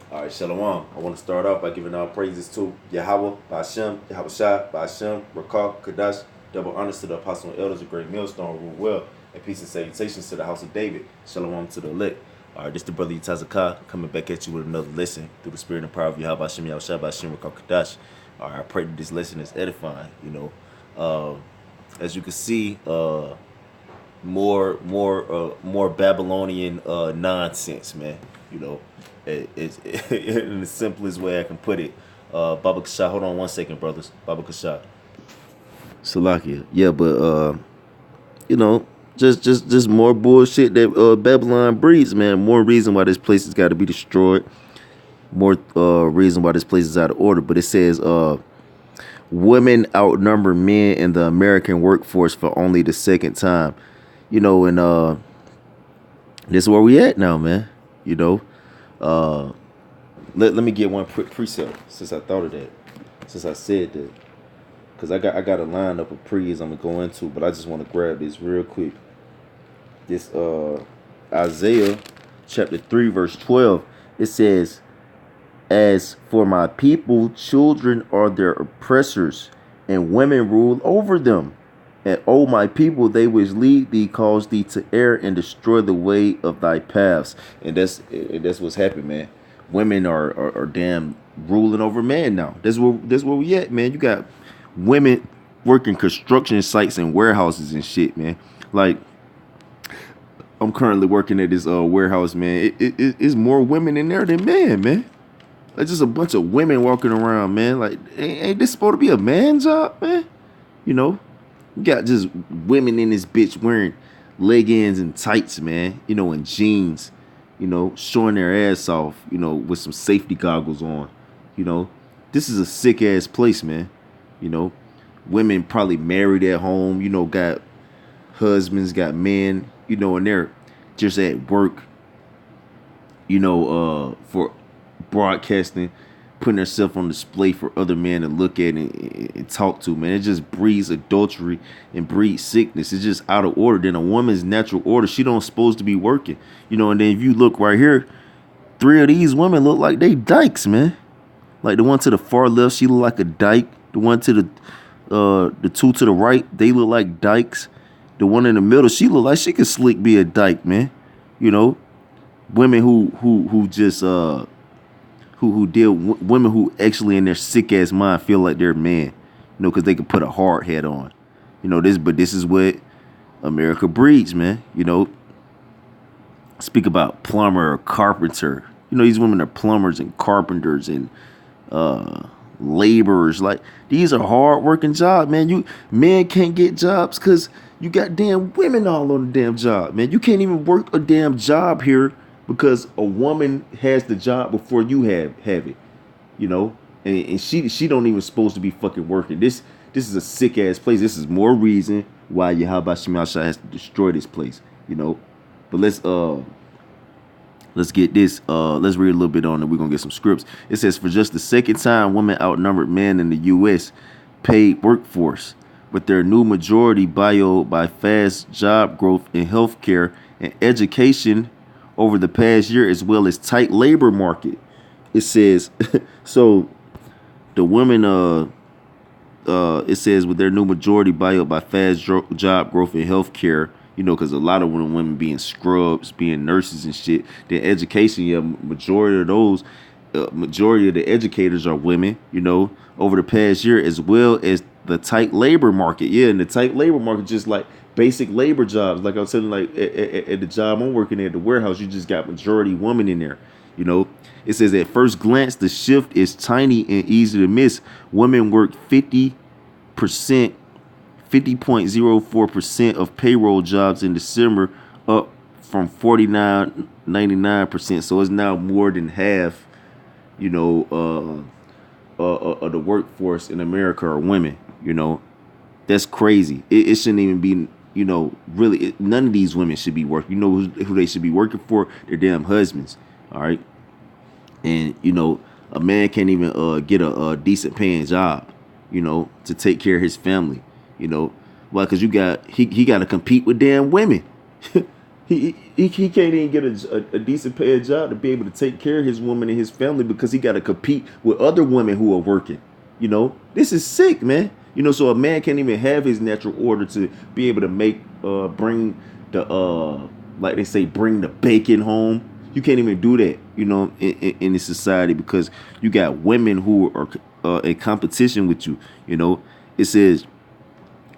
All right, Shalom. I want to start off by giving all praises to Yahweh, Bashem, Yahweh Shai, Bashem, Rakah, Kadash, double honors to the apostles and elders of Great Millstone, rule well, and peace and salutations to the house of David. Shalom to the elect. All right, this is the brother Yitazakah coming back at you with another lesson through the spirit and power of Yahweh, Bashem, Yahweh Shai, Bashem, Rakah, Kadash. All right, I pray that this lesson is edifying, as you can see, more Babylonian nonsense, man. You know, it's in the simplest way I can put it. Baba Kasha, hold on 1 second, brothers. Baba Kasha. Salakia. Yeah, but you know, just more bullshit that Babylon breeds, man. More reason why this place has got to be destroyed. More reason why this place is out of order. But it says women outnumber men in the American workforce for only the second time. You know, and this is where we at now, man. You know, let me get one precept since I thought of that, since I said that, because I got a lineup of pre's I'm gonna go into, but I just want to grab this real quick. This Isaiah chapter 3 verse 12. It says, "As for my people, children are their oppressors, and women rule over them. And O my people, they which lead thee cause thee to err and destroy the way of thy paths." And that's what's happened, man. Women are damn ruling over man now. That's where we at, man. You got women working construction sites and warehouses and shit, man. Like, I'm currently working at this warehouse, man. It's more women in there than men, man. Like, just a bunch of women walking around, man. Like, ain't this supposed to be a man job, man? You know? You got just women in this bitch wearing leggings and tights, man. You know, and jeans. You know, showing their ass off. You know, with some safety goggles on. You know, this is a sick ass place, man. You know, women probably married at home. You know, got husbands, got men. You know, and they're just at work. You know, for broadcasting, putting herself on display for other men to look at and talk to, man. It just breeds adultery and breeds sickness. It's just out of order. Then a woman's natural order, she don't supposed to be working. You know, and then if you look right here, 3 of these women look like they dykes, man. Like the one to the far left, she look like a dyke. The one to the two to the right, they look like dykes. The one in the middle, she look like she could slick be a dyke, man. You know, women who just who deal women who actually in their sick ass mind feel like they're a man, you know, because they can put a hard head on, you know. This is what America breeds, man. You know, speak about plumber or carpenter. You know, these women are plumbers and carpenters and laborers. Like, these are hard working jobs, man. Men can't get jobs because you got damn women all on the damn job, man. You can't even work a damn job here because a woman has the job before you have it, you know, and she don't even supposed to be fucking working. This is a sick ass place. This is more reason why Yahweh Shemal Shah has to destroy this place, you know. But let's get this. Let's read a little bit on it. We're gonna get some scripts. It says, "For just the second time, women outnumbered men in the U.S. paid workforce, with their new majority by fast job growth in healthcare and education over the past year, as well as tight labor market." It says, so the women, it says, with their new majority by fast job growth in healthcare, you know, because a lot of women being scrubs, being nurses and shit. Then education, yeah, majority of those, majority of the educators are women, you know, over the past year, as well as the tight labor market. Yeah, and the tight labor market, just like basic labor jobs. Like I was saying, like at the job I'm working at the warehouse, you just got majority women in there. You know, it says at first glance, the shift is tiny and easy to miss. Women work 50%, 50.04% of payroll jobs in December, up from 49.99%. So it's now more than half, you know, of the workforce in America are women. You know, that's crazy. It shouldn't even be, you know, really, none of these women should be working. You know who they should be working for? Their damn husbands. All right. And, you know, a man can't even get a decent paying job, you know, to take care of his family, you know. Why? Because he got to compete with damn women. He can't even get a decent paid job to be able to take care of his woman and his family because he got to compete with other women who are working. This is sick, man. So a man can't even have his natural order to be able to bring the like they say, bring the bacon home. You can't even do that, in this society because you got women who are in competition with you. It says,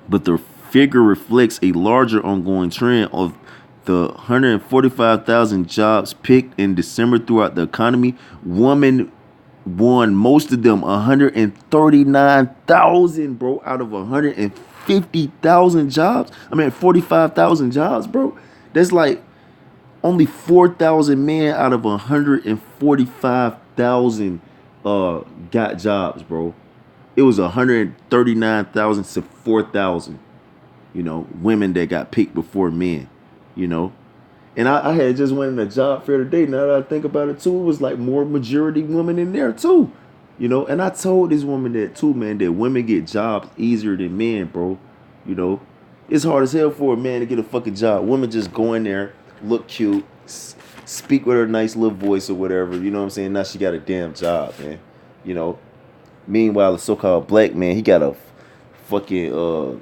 but the figure reflects a larger ongoing trend of the 145,000 jobs picked in December throughout the economy. Women won most of them, 139,000, bro, out of 150,000 jobs. I mean, 45,000 jobs, bro. That's like only 4,000 men out of 145,000 got jobs, bro. It was 139,000 to 4,000, women that got picked before men, you know. And I had just went in a job fair today. Now that I think about it too, it was like more majority women in there too, And I told this woman that too, man, that women get jobs easier than men, bro. You know, it's hard as hell for a man to get a fucking job. Women just go in there, look cute, speak with her nice little voice or whatever. You know what I'm saying? Now she got a damn job, man. You know. Meanwhile, the so-called black man, he got a fucking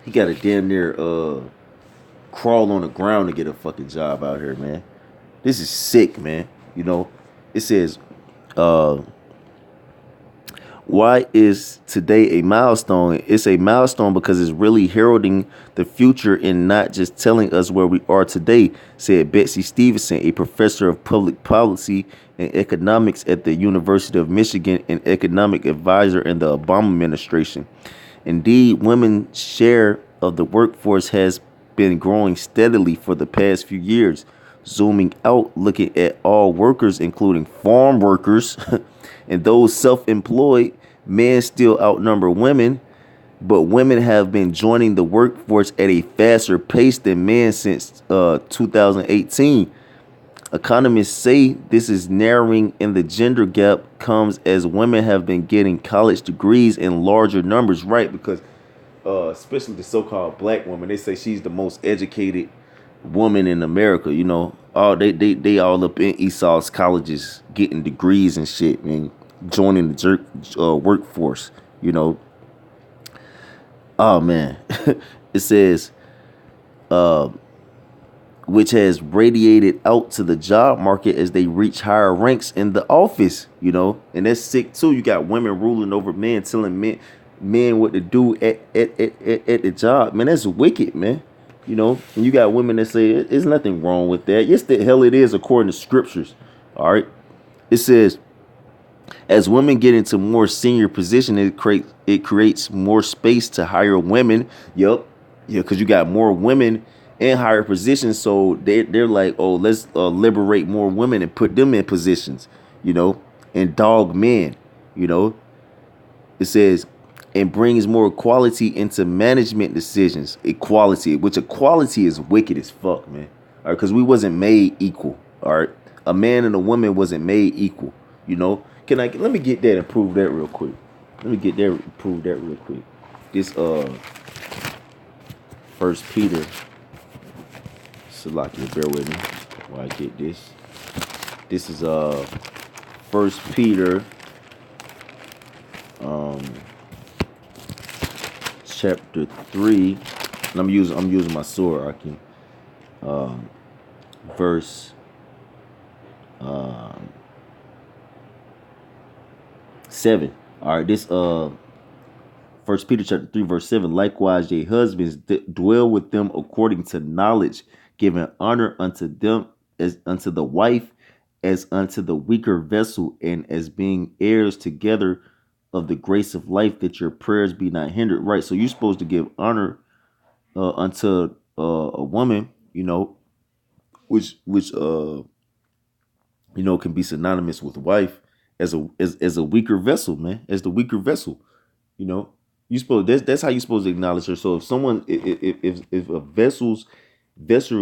he got a damn near crawl on the ground to get a fucking job out here, man. This is sick, man. It says, uh, why is today a milestone? It's a milestone because it's really heralding the future and not just telling us where we are today, said Betsy Stevenson, a professor of public policy and economics at the University of Michigan and economic advisor in the Obama administration. Indeed, women's share of the workforce has been growing steadily for the past few years. Zooming out, looking at all workers, including farm workers and those self-employed, men still outnumber women, but women have been joining the workforce at a faster pace than men since 2018. Economists say this is narrowing in the gender gap comes as women have been getting college degrees in larger numbers, right? Because especially the so-called black woman, they say she's the most educated woman in America. All they all up in Esau's colleges getting degrees and shit, man, joining the workforce. Oh man, it says, which has radiated out to the job market as they reach higher ranks in the office, and that's sick too. You got women ruling over men, telling men what to do at the job. Man, that's wicked, man. And you got women that say there's nothing wrong with that. Yes, the hell it is, according to scriptures. All right. It says, as women get into more senior position, it creates more space to hire women. Yep. Yeah, because you got more women in higher positions. So they're like, oh, let's liberate more women and put them in positions, and dog men, It says, and brings more equality into management decisions. Equality, which equality is wicked as fuck, man. All right, because we wasn't made equal. All right, a man and a woman wasn't made equal. Let me get that and prove that real quick. Let me get that and prove that real quick. This First Peter. Salakia, bear with me while I get this. This is First Peter chapter 3, and I'm using my sword. I can verse 7. All right, this First Peter chapter 3 verse 7. Likewise, ye husbands, dwell with them according to knowledge, giving honor unto them as unto the wife, as unto the weaker vessel, and as being heirs together of the grace of life, that your prayers be not hindered. Right. So you're supposed to give honor unto a woman, which can be synonymous with wife, as a weaker vessel, man, as the weaker vessel. You supposed that's how you supposed to acknowledge her. So if someone if a vessel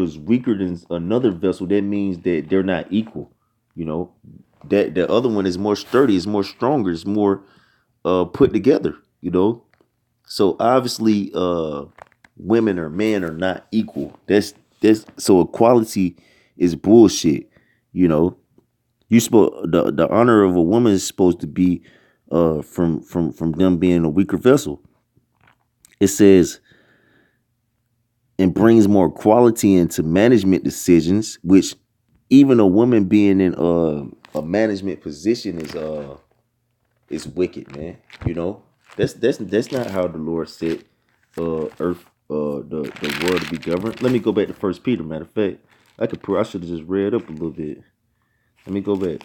is weaker than another vessel, that means that they're not equal. That the other one is more sturdy, is more stronger, is more put together. So obviously women or men are not equal. That's so equality is bullshit. You know, you supposed the honor of a woman is supposed to be from them being a weaker vessel. It says and brings more quality into management decisions, which even a woman being in a management position is wicked, man. You know, that's not how the Lord said earth the world to be governed. Let me go back to First Peter. Matter of fact, I should have just read up a little bit. Let me go back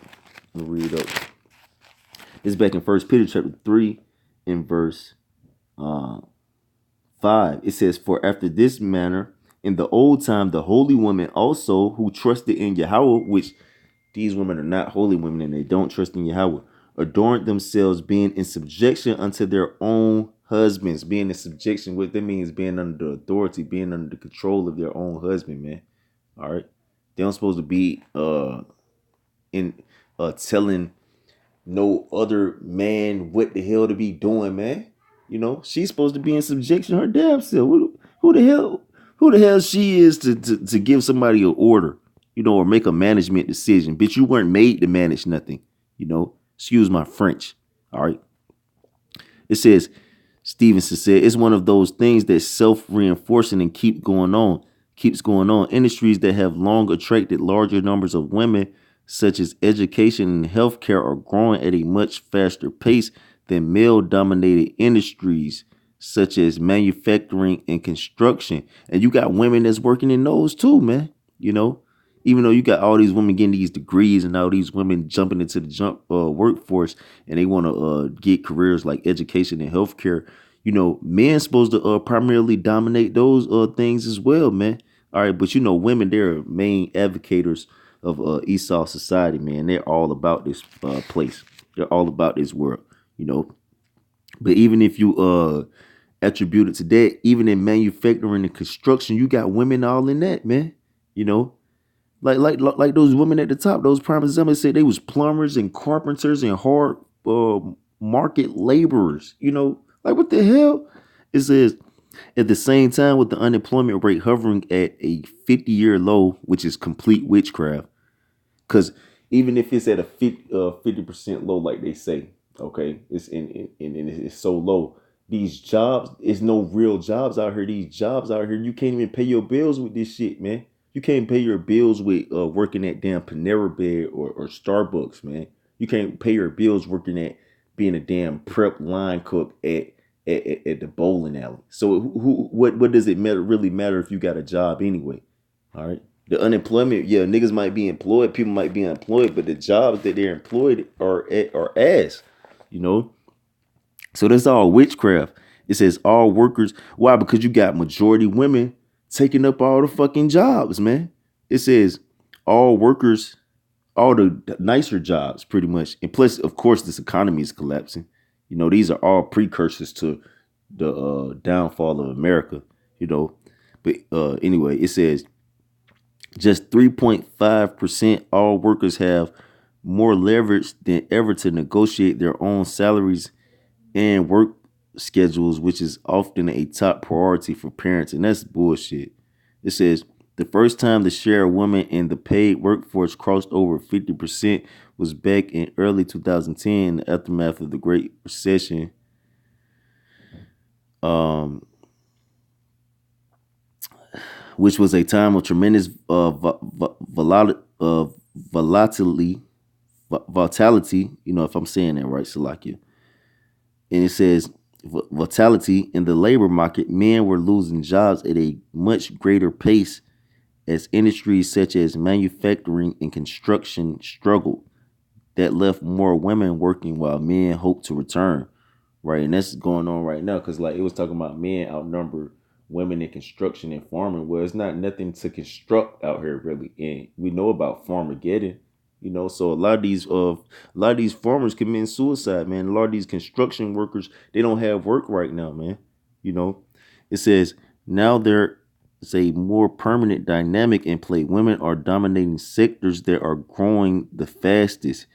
and read up. It's back in First Peter chapter 3 in verse uh 5. It says, "For after this manner, in the old time, the holy women also who trusted in Yahweh," which these women are not holy women and they don't trust in Yahweh, "adorned themselves, being in subjection unto their own husbands." Being in subjection, what that means, being under the authority, being under the control of their own husband, man. All right. They don't supposed to be in telling no other man what the hell to be doing, man. You know, she's supposed to be in subjection her damn self. Who the hell she is to give somebody an order, you know, or make a management decision. Bitch, you weren't made to manage nothing, you know. Excuse my French. All right. It says, Stevenson said, it's one of those things that's self-reinforcing and keeps going on. Industries that have long attracted larger numbers of women, such as education and healthcare, are growing at a much faster pace than male-dominated industries, such as manufacturing and construction. And you got women that's working in those too, man. You know, even though you got all these women getting these degrees and all these women jumping into the workforce and they want to get careers like education and healthcare, you know, men supposed to primarily dominate those things as well, man. All right, but you know, women, they're main advocates of Esau society, man. They're all about this place. They're all about this world, you know. But even if you attribute it to that, even in manufacturing and construction, you got women all in that, man. You know, like those women at the top, those prime examples said they was plumbers and carpenters and hard market laborers. You know, like what the hell? It says at the same time with the unemployment rate hovering at a 50-year low, which is complete witchcraft. Because even if it's at a 50% low, like they say, okay, it's in it's so low. These jobs, it's no real jobs out here. These jobs out here, you can't even pay your bills with this shit, man. You can't pay your bills with working at damn Panera Bread or Starbucks, man. You can't pay your bills working at being a damn prep line cook at the bowling alley. So what does it really matter if you got a job anyway? All right. The unemployment, yeah, niggas might be employed, people might be unemployed, but the jobs that they're employed are ass, you know. So that's all witchcraft. It says all workers. Why? Because you got majority women taking up all the fucking jobs, man. It says all workers, all the nicer jobs, pretty much. And plus, of course, this economy is collapsing. You know, these are all precursors to the downfall of America. You know, but anyway, it says just 3.5% all workers have more leverage than ever to negotiate their own salaries and work schedules, which is often a top priority for parents. And that's bullshit. It says the first time the share of women in the paid workforce crossed over 50% was back in early 2010, in the aftermath of the Great Recession. Which was a time of tremendous volatility. You know, if I'm saying that right, Salakia. And it says volatility in the labor market. Men were losing jobs at a much greater pace as industries such as manufacturing and construction struggled. That left more women working while men hoped to return. Right, and that's going on right now because like it was talking about men outnumber women in construction and farming. Well, it's not nothing to construct out here really, and we know about Farmageddon. You know, so a lot of these farmers committing suicide, man. A lot of these construction workers, they don't have work right now, man. You know, it says now there is a more permanent dynamic in play. Women are dominating sectors that are growing the fastest.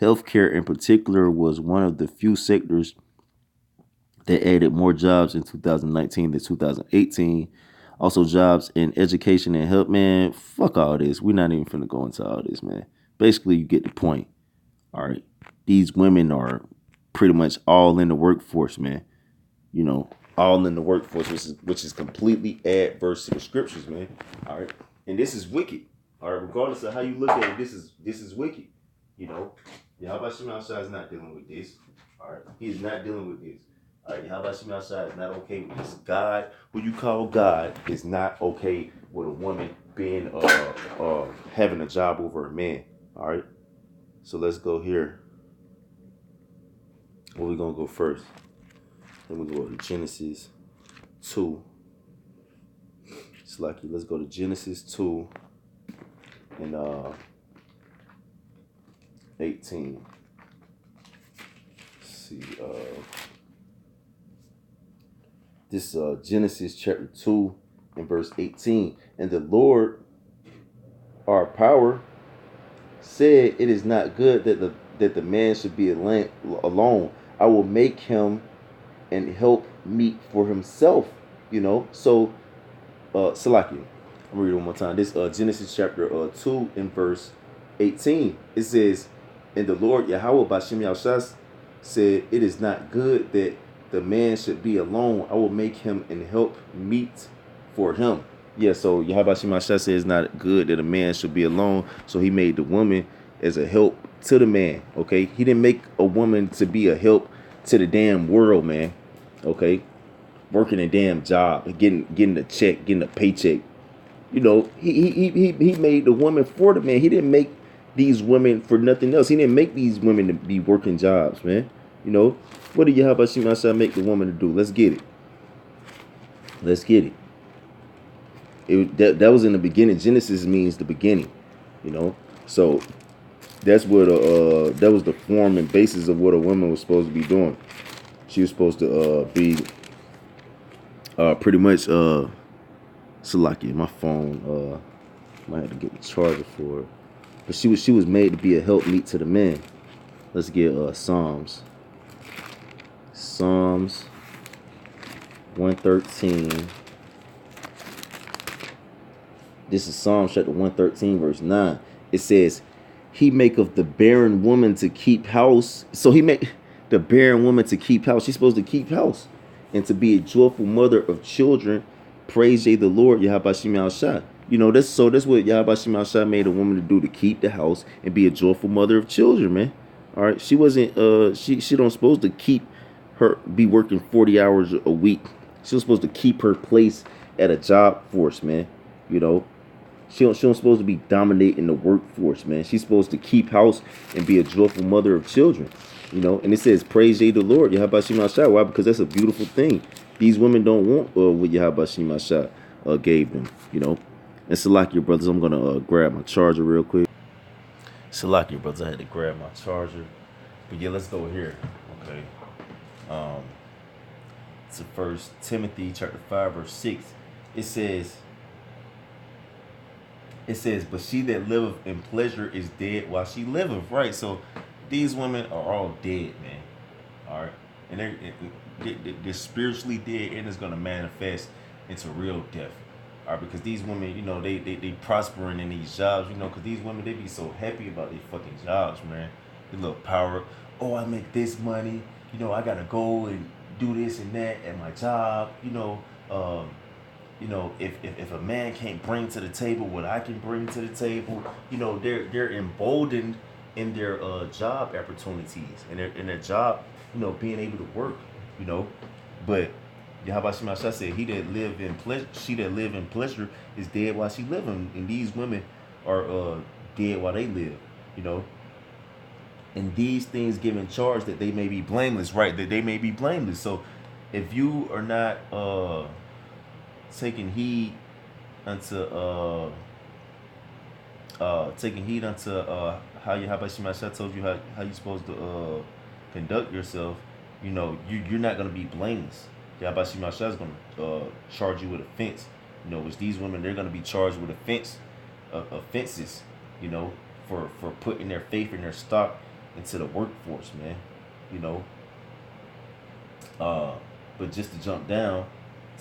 Healthcare, in particular, was one of the few sectors that added more jobs in 2019 than 2018. Also, jobs in education and health, man. Fuck all this. We're not even finna go into all this, man. Basically, you get the point. All right. These women are pretty much all in the workforce, man. You know, all in the workforce, which is completely adverse to the scriptures, man. All right. And this is wicked. All right, regardless of how you look at it, this is wicked. You know, Yahweh Shema Shai is not dealing with this. All right, he's not dealing with this. All right, Yahweh Shema Shai is not okay with this. God, who you call God, is not okay with a woman being having a job over a man. All right, so let's go here. Where we gonna go first? Then we go to Genesis 2. It's lucky. Let's go to Genesis 2 and 18. Let's see. This Genesis chapter 2 and verse 18. And the Lord, our power, said, "It is not good that the man should be alone. I will make him and help meet for himself." You know, so Salaki. I'm gonna read it one more time. This Genesis chapter 2 and verse 18. It says, "And the Lord Yahweh Bashem Yahshas said, it is not good that the man should be alone. I will make him and help meet for him." Yeah, so Yahweh Bashem Yahshas said it's not good that a man should be alone. So he made the woman as a help to the man. Okay, he didn't make a woman to be a help to the damn world, man. Okay, working a damn job, getting a check, getting a paycheck. You know, he made the woman for the man. He didn't make these women for nothing else. He didn't make these women to be working jobs, man. You know, what did Yahweh Shemashah make the woman to do? Let's get it. Let's get it. That was in the beginning. Genesis means the beginning. You know, so that's what that was the form and basis of what a woman was supposed to be doing. She was supposed to be pretty much Salaki, my phone might have to get the charger for it. But she was made to be a helpmeet to the man. Let's get Psalms 113. This is Psalms chapter 113 verse 9. It says, "He maketh the barren woman to keep house." So he make the barren woman to keep house. She's supposed to keep house and to be a joyful mother of children. Praise ye the Lord, Yahweh Shema Shai. You know, that's what Yahweh Shema Shai made a woman to do, to keep the house and be a joyful mother of children, man. All right. She wasn't she don't supposed to be working 40 hours a week. She was supposed to keep her place at a job force, man. You know. She don't supposed to be dominating the workforce, man. She's supposed to keep house and be a joyful mother of children. You know, and it says, "Praise ye the Lord." Yahweh Shema Shai. Why? Because that's a beautiful thing. These women don't want what Yahweh Shema Shai gave them. You know, and Salakia, brothers, I'm gonna grab my charger real quick. Salakia, brothers, I had to grab my charger. But yeah, let's go here. Okay. To 1 Timothy chapter 5 verse 6. It says, "But she that liveth in pleasure is dead while she liveth." Right. So these women are all dead, man. All right, and they're spiritually dead, and it's gonna manifest into real death. All right, because these women, you know, they prospering in these jobs, you know, because these women, they be so happy about these fucking jobs, man. They little power. Oh, I make this money. You know, I gotta go and do this and that at my job. You know, if a man can't bring to the table what I can bring to the table, you know, they're emboldened in their job opportunities and their job, you know, being able to work, you know. But Yahweh Shema Shai said, "He that live in pleasure, she that live in pleasure is dead while she living." And these women are dead while they live, you know. And these things give in charge that they may be blameless, right? That they may be blameless. So if you are not taking heed unto how Yahweh Shema Shai told you how you supposed to conduct yourself, you know, you're not gonna be blameless. Yahweh Shema Shai is gonna charge you with offense. You know, which these women, they're gonna be charged with offenses, you know, for putting their faith and their stock into the workforce, man. You know. But just to jump down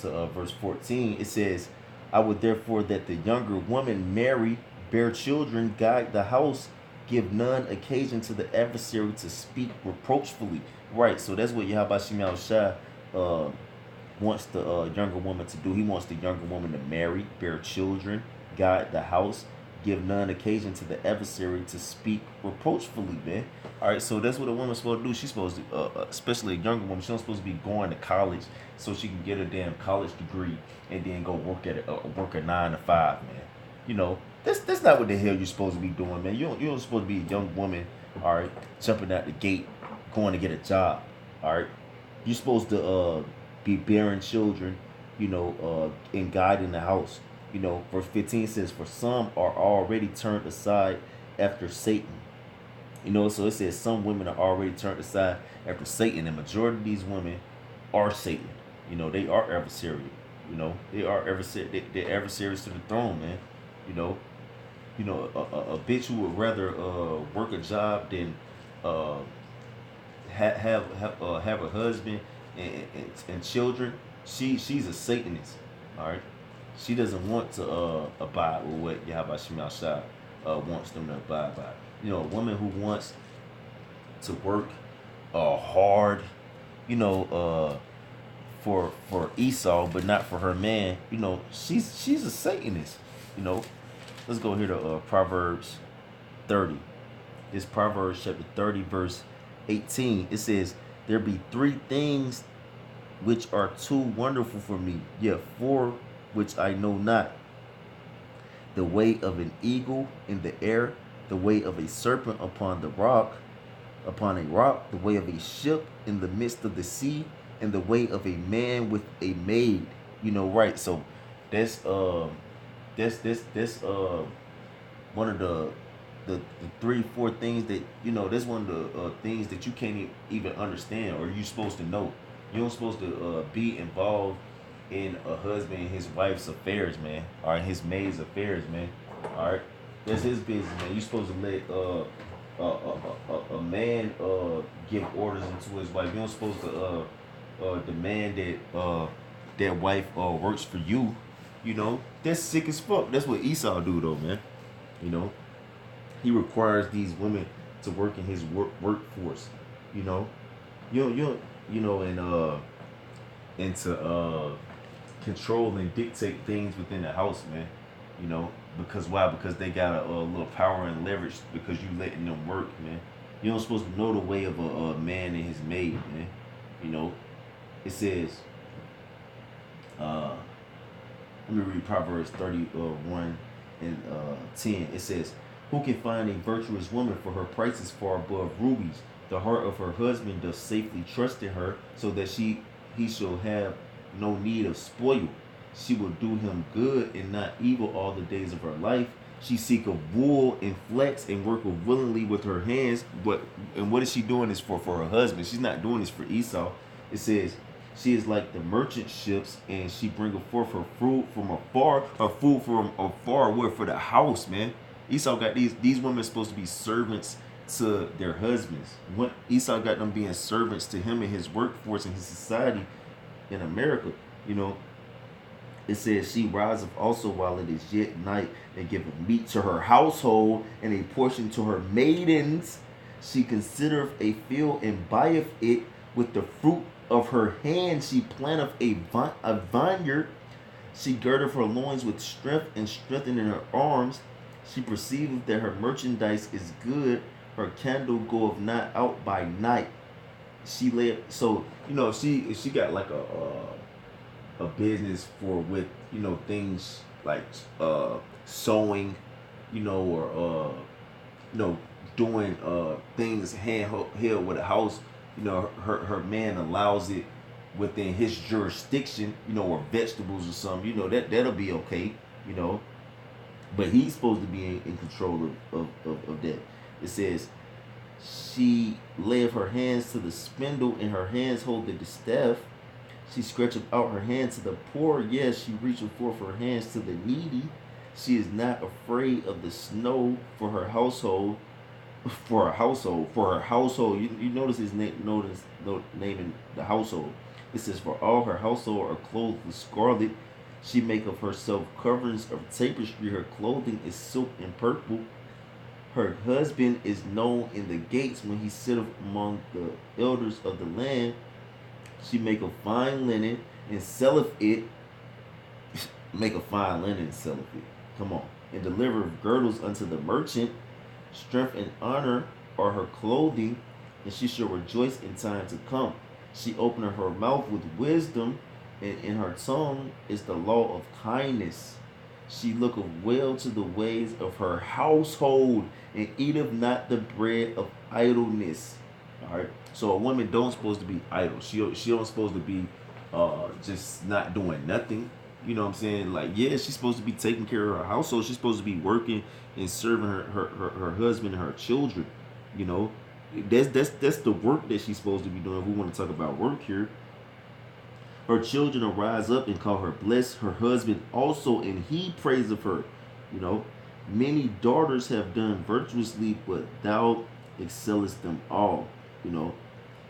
to verse 14, it says, I would therefore that the younger woman marry, bear children, guide the house, give none occasion to the adversary to speak reproachfully. Right, so that's what Yahweh Shemel Shah uh, wants the younger woman to do. He wants the younger woman to marry, bear children, guide the house, give none occasion to the adversary to speak reproachfully, man. All right, so that's what a woman's supposed to do. She's supposed to, especially a younger woman, she's not supposed to be going to college so she can get a damn college degree and then go work a 9 to 5, man. You know, that's not what the hell you're supposed to be doing, man. You don't supposed to be a young woman, all right, jumping out the gate, going to get a job, all right. You're supposed to be bearing children, and guiding the house. Verse 15 says, "For some are already turned aside after Satan." So it says some women are already turned aside after Satan. And majority of these women are Satan. They are adversary. They are adversary. They're adversaries to the throne, man. You know, a bitch who would rather work a job than uh, have a husband and children. She's a Satanist. All right. She doesn't want to abide with what Yahweh Shema Shah wants them to abide by. A woman who wants to work hard, for Esau, but not for her man. She's a Satanist. You know, let's go here to Proverbs 30. This Proverbs chapter 30, verse 18. It says, "There be 3 things which are too wonderful for me, yet 4 which I know not. The way of an eagle in the air, the way of a serpent upon a rock, the way of a ship in the midst of the sea, and the way of a man with a maid." Right? So that's one of the 3 4 things that that's one of the things that you can't even understand, or you're supposed to know. You're not supposed to be involved in a husband and his wife's affairs, man, or his maid's affairs, man. All right, that's his business, man. You're supposed to let a man give orders into his wife. You're not supposed to demand that that wife works for you. That's sick as fuck. That's what Esau do, though, man. You know, he requires these women to work in his workforce. You know, and to control and dictate things within the house, man. Because why? Because they got a little power and leverage because you letting them work, man. You're not supposed to know the way of a man and his maid, man. It says, let me read Proverbs 31 and 10. It says, "Who can find a virtuous woman, for her price is far above rubies? The heart of her husband doth safely trust in her, so that he shall have no need of spoil. She will do him good and not evil all the days of her life. She seeketh wool and flax and worketh willingly with her hands." And what is she doing this for her husband? She's not doing this for Esau. It says, "She is like the merchant ships, and she bringeth forth her fruit from afar." Her food from afar, what? For the house, man. Esau got these women supposed to be servants to their husbands. What Esau got them being servants to him and his workforce and his society in America. It says, "She riseth also while it is yet night, and giveth meat to her household, and a portion to her maidens. She considereth a field, and buyeth it. With the fruit of her hand she planteth a vineyard. She girdeth her loins with strength, and strengtheneth her arms. She perceiveth that her merchandise is good. Her candle goeth not out by night." She lay. So if she got like a business with things like sewing, or doing things handheld with a house. Her man allows it within his jurisdiction, or vegetables or something. That'll be okay. But he's supposed to be in control of that. It says, "She layeth her hands to the spindle, and her hands hold the distaff. She stretcheth out her hand to the poor. Yes, she reacheth forth her hands to the needy. She is not afraid of the snow for her household." For her household. You notice his name. Naming the household. It says, "For all her household are clothed with scarlet. She make of herself coverings of tapestry. Her clothing is silk and purple. Her husband is known in the gates when he sitteth among the elders of the land. She make a fine linen and selleth it. Make a fine linen and selleth it. Come on. And deliver girdles unto the merchant. Strength and honor are her clothing, and she shall rejoice in time to come. She openeth her mouth with wisdom, and in her tongue is the law of kindness. She looketh well to the ways of her household, and eateth not the bread of idleness. All right. So a woman don't supposed to be idle. She don't supposed to be just not doing nothing. You know what I'm saying? Like, yeah, she's supposed to be taking care of her household. She's supposed to be working and serving her husband and her children. You know, that's the work that she's supposed to be doing. If we want to talk about work here, her children will rise up and call her blessed. Her husband also, and he praise of her. You know, many daughters have done virtuously, but thou excellest them all. You know,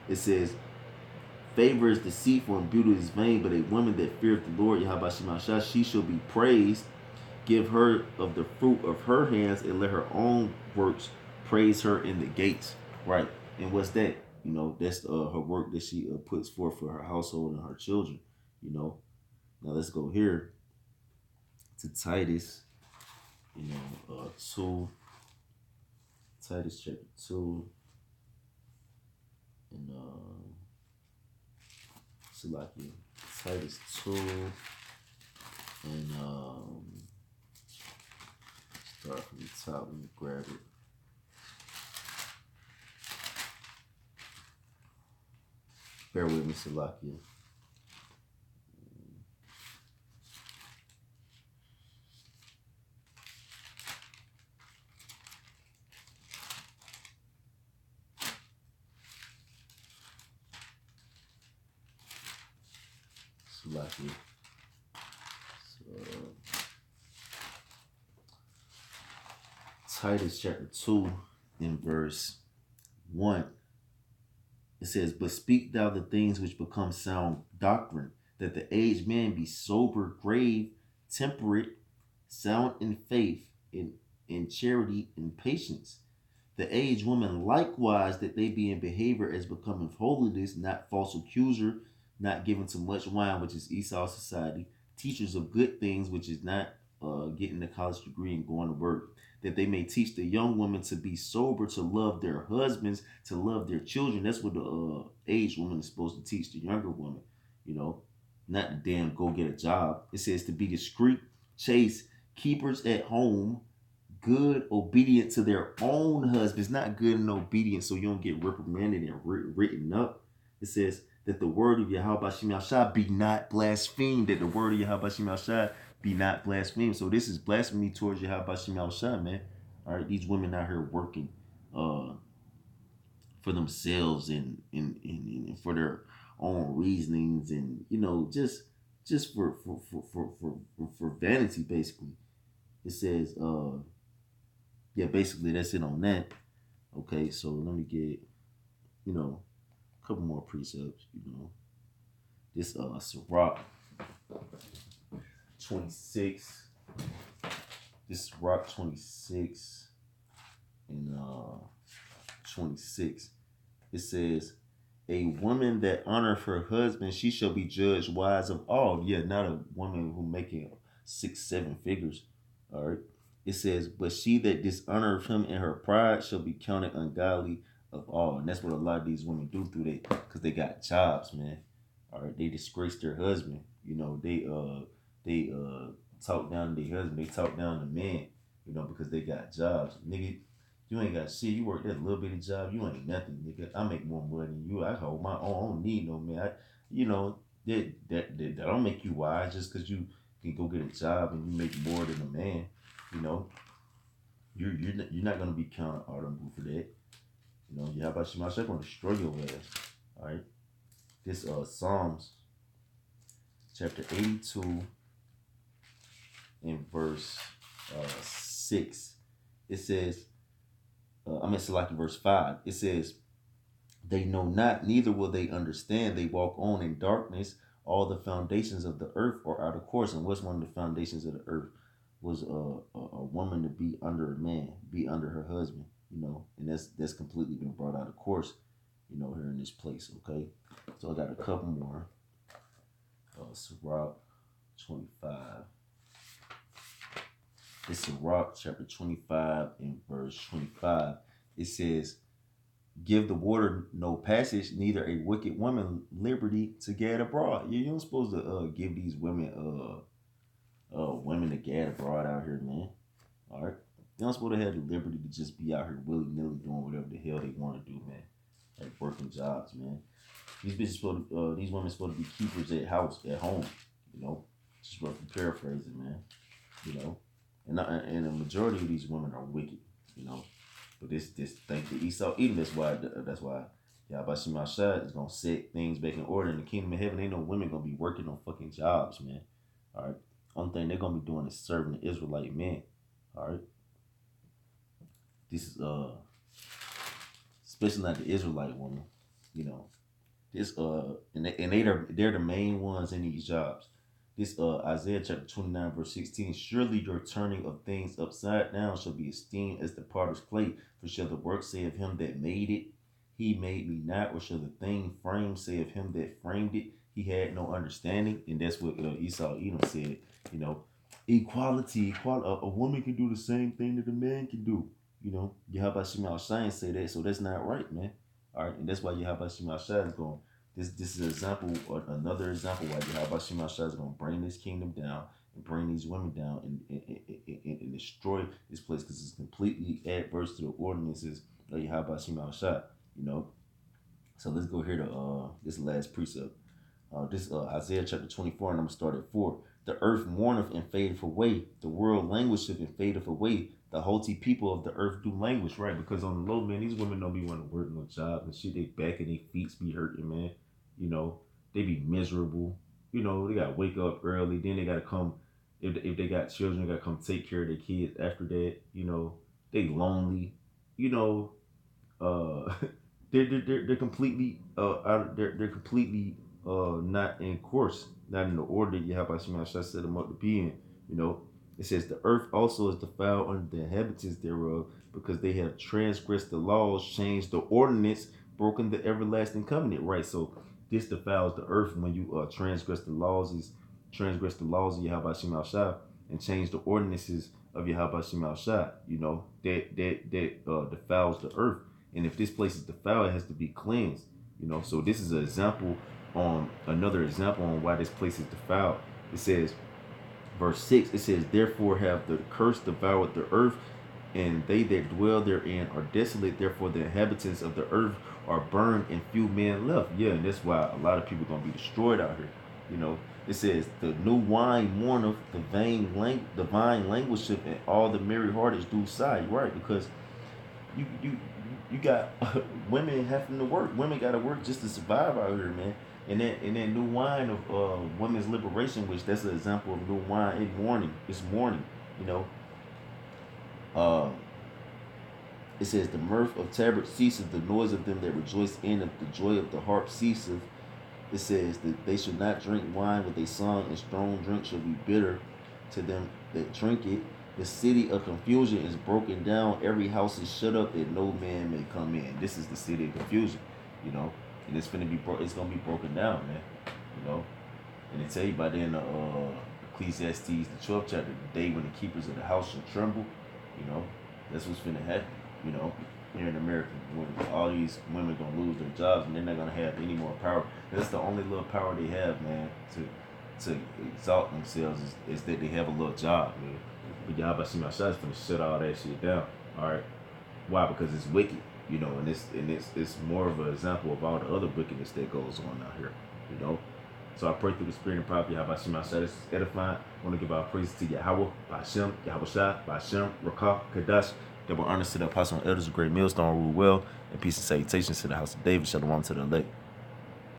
it says, favor is deceitful and beauty is vain, but a woman that feareth the Lord, Yahweh Shemashah, she shall be praised. Give her of the fruit of her hands, and let her own works praise her in the gates. Right. And what's that? You know, that's her work that she puts forth for her household and her children. You know. Now let's go here to Titus. You know, 2. Titus chapter 2. And Salaki. Titus 2. And start from the top. Let me grab it. Bear with me, Salakia. Salakia. So, Titus chapter 2 in verse 1. It says, but speak thou the things which become sound doctrine, that the aged man be sober, grave, temperate, sound in faith, in charity, in patience. The aged woman likewise, that they be in behavior as becoming holiness, not false accuser, not given to much wine, which is Esau's society, teachers of good things, which is not getting a college degree and going to work, that they may teach the young women to be sober, to love their husbands, to love their children. That's what the aged woman is supposed to teach the younger woman, you know, not the damn go get a job. It says to be discreet, chaste, keepers at home, good, obedient to their own husbands, not good and obedient so you don't get reprimanded and written up. It says that the word of Yahweh Shah be not blasphemed, that the word of Yahweh Shah be not blasphemed. So this is blasphemy towards Yahweh Shah, man. All right, these women out here working for themselves and for their own reasonings, and you know, just for vanity, basically. It says yeah, basically that's it on that. Okay, so let me get, you know, a couple more precepts, you know. This Sirach 26. This Sirach 26 and 26. It says, a woman that honoreth her husband, she shall be judged wise of all. Yeah, not a woman who making 6, 7 figures. All right. It says, but she that dishonoreth him in her pride shall be counted ungodly of all. And that's what a lot of these women do through they, because they got jobs, man. All right. They disgrace their husband. You know, they talk down to their husband. They talk down to men, you know, because they got jobs. Nigga, you ain't got shit. You work that little bitty job. You ain't nothing, nigga. I make more money than you. I hold my own. I don't need no man. You know, that don't make you wise just because you can go get a job and you make more than a man. You know, you're not gonna be counted honorable for that. You know, how about Shema Shek gonna destroy your ass. All right. This Psalms chapter 82 in verse 6. It says, Salaki verse 5. It says, they know not, neither will they understand. They walk on in darkness. All the foundations of the earth are out of course. And what's one of the foundations of the earth? Was a woman to be under a man, be under her husband, and that's completely been brought out of course, here in this place. Okay, so I got a couple more. Sirach 25. It's Sirach chapter 25 and verse 25. It says, "Give the water no passage, neither a wicked woman liberty to gad abroad." You don't supposed to give these women to gad abroad out here, man. All right, you're not supposed to have the liberty to just be out here willy nilly doing whatever the hell they want to do, man. Like working jobs, man. These women supposed to be keepers at home, just roughly paraphrasing, man. You know, and the majority of these women are wicked, But this thing that Esau Edom, that's why Yahbashim Ashad is gonna set things back in order in the kingdom of heaven. Ain't no women gonna be working on fucking jobs, man. All right. Only thing they're gonna be doing is serving the Israelite men. All right. This is especially not the Israelite woman, This they're the main ones in these jobs. This Isaiah chapter 29 verse 16. "Surely your turning of things upside down shall be esteemed as the potter's plate. For shall the work say of him that made it, he made me not, or shall the thing framed say of him that framed it, he had no understanding?" And that's what Esau Edom said. Equality. A woman can do the same thing that a man can do. Yahweh Shema Shine say that, so that's not right, man. All right, and that's why Yahweh Shema Shine is going. This is an example, or another example, why Yahweh Shema Shine is going to bring this kingdom down and bring these women down and destroy this place, because it's completely adverse to the ordinances of Yahweh Shema Shine. So let's go here to this last precept. This Isaiah chapter 24, and I'm going to start at 4. "The earth mourneth and fadeth away. The world languisheth and fadeth away. The haughty people of the earth do languish," right? Because on the low, man, these women don't be wanting to work no job and shit. They back and their feet be hurting, man. They be miserable. They got to wake up early. Then they got to come, if they got children, they got to come take care of their kids after that. They lonely. Uh, they're completely they're completely not in course, not in the order that Yahweh Shema set them up to be in. It says, "The earth also is defiled under the inhabitants thereof, because they have transgressed the laws, changed the ordinance, broken the everlasting covenant." Right. So this defiles the earth when you transgress the laws of Yahweh Shema Shah and change the ordinances of Yahweh Shema Shah. That defiles the earth. And if this place is defiled, it has to be cleansed. So this is an example another example on why this place is defiled. It says, verse 6, it says, "Therefore have the curse devoured the earth, and they that dwell therein are desolate. Therefore the inhabitants of the earth are burned, and few men left." Yeah, and that's why a lot of people are gonna be destroyed out here. It says, "The new wine mourneth, the vine languisheth, and all the merry hearted do sigh." Right, because you got women having to work. Women got to work just to survive out here, man. And that new wine of women's liberation, which that's an example of new wine. It's mourning. Uh, it says, "The mirth of tabrets ceaseth, the noise of them that rejoice in it, the joy of the harp ceaseth." It says that they should not drink wine with a song, and strong drink shall be bitter to them that drink it. "The city of confusion is broken down. Every house is shut up, that no man may come in." This is the city of confusion, and it's gonna be broken down, man. And they tell you by then, Ecclesiastes, the 12th chapter, "The day when the keepers of the house shall tremble." That's what's finna happen. Here in America, when all these women gonna lose their jobs and they're not gonna have any more power. That's the only little power they have, man, to exalt themselves is that they have a little job, man. But Yahweh Shema Shah is finna shut all that shit down. All right, why? Because it's wicked, and it's more of an example of all the other wickedness that goes on out here, So I pray through the spirit and power of Yahweh Shema Shah. This is edifying. I want to give our praise to Yahweh, Ba'Shem, Yahweh Shah, Ba'Shem, Rakah, Kadash. Double honors to the apostle and elders of Great Millstone, rule well, and peace and salutations to the house of David. Shalom to the elect.